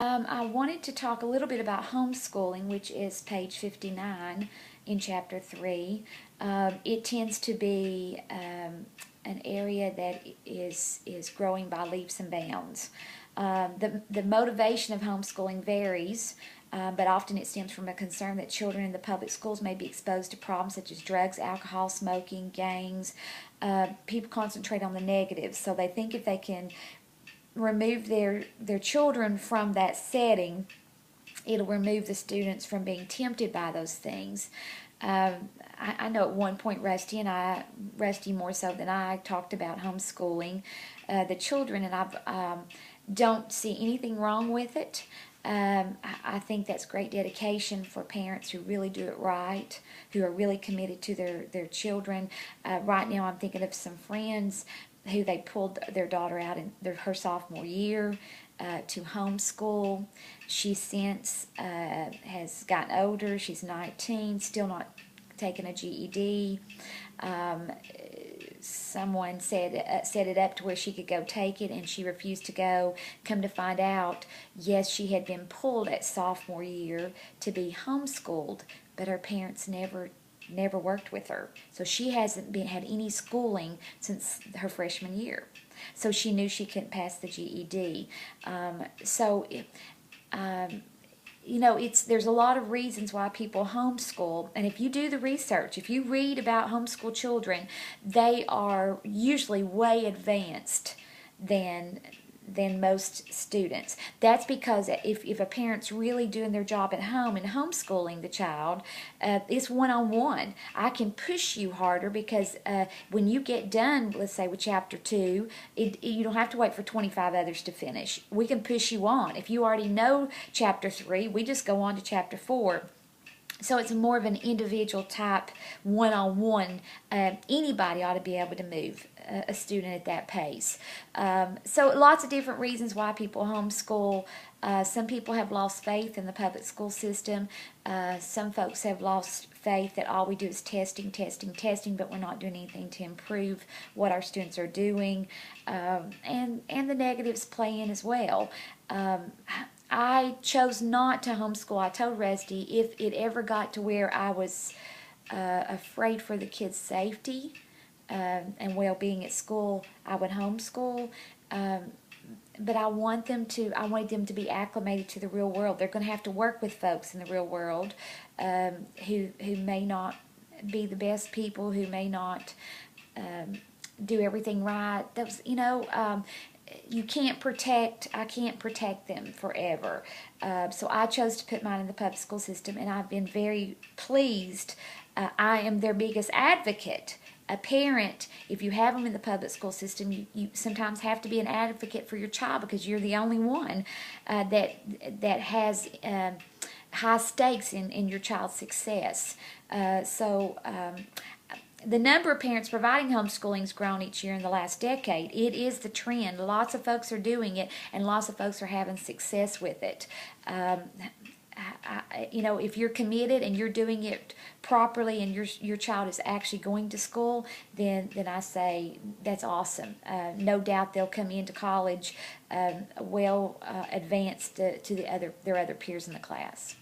I wanted to talk a little bit about homeschooling, which is page 59 in chapter 3. It tends to be an area that is growing by leaps and bounds. The motivation of homeschooling varies, but often it stems from a concern that children in the public schools may be exposed to problems such as drugs, alcohol, smoking, gangs. People concentrate on the negatives, so they think if they can remove their children from that setting, it'll remove the students from being tempted by those things. I know at one point Rusty more so than I, talked about homeschooling the children, and I don't see anything wrong with it. I think that's great dedication for parents who really do it right, who are really committed to their children. Right now I'm thinking of some friends who they pulled their daughter out in her sophomore year to homeschool. She since has gotten older. She's 19, still not taken a GED. Someone set it up to where she could go take it, and she refused to go. Come to find out, yes, she had been pulled at sophomore year to be homeschooled, but her parents never worked with her. So she hasn't had any schooling since her freshman year. So she knew she couldn't pass the GED. There's a lot of reasons why people homeschool, and if you do the research, if you read about homeschool children, they are usually way advanced than most students. That's because if a parent's really doing their job at home and homeschooling the child, it's one-on-one. I can push you harder because when you get done, let's say with chapter 2, you don't have to wait for 25 others to finish. We can push you on. If you already know chapter 3, we just go on to chapter 4. So it's more of an individual type, one-on-one. Anybody ought to be able to move a student at that pace. So lots of different reasons why people homeschool. Some people have lost faith in the public school system. Some folks have lost faith that all we do is testing, but we're not doing anything to improve what our students are doing. And the negatives play in as well. I chose not to homeschool. I told Rusty if it ever got to where I was afraid for the kids' safety and well-being at school, I would homeschool. But I wanted them to be acclimated to the real world. They're going to have to work with folks in the real world who may not be the best people, who may not do everything right. I can't protect them forever. So I chose to put mine in the public school system, and I've been very pleased. I am their biggest advocate. A parent, if you have them in the public school system, you sometimes have to be an advocate for your child because you're the only one that has high stakes in your child's success. The number of parents providing homeschooling has grown each year in the last decade. It is the trend. Lots of folks are doing it, and lots of folks are having success with it. If you're committed and you're doing it properly, and your child is actually going to school, then I say that's awesome. No doubt they'll come into college well advanced to their other peers in the class.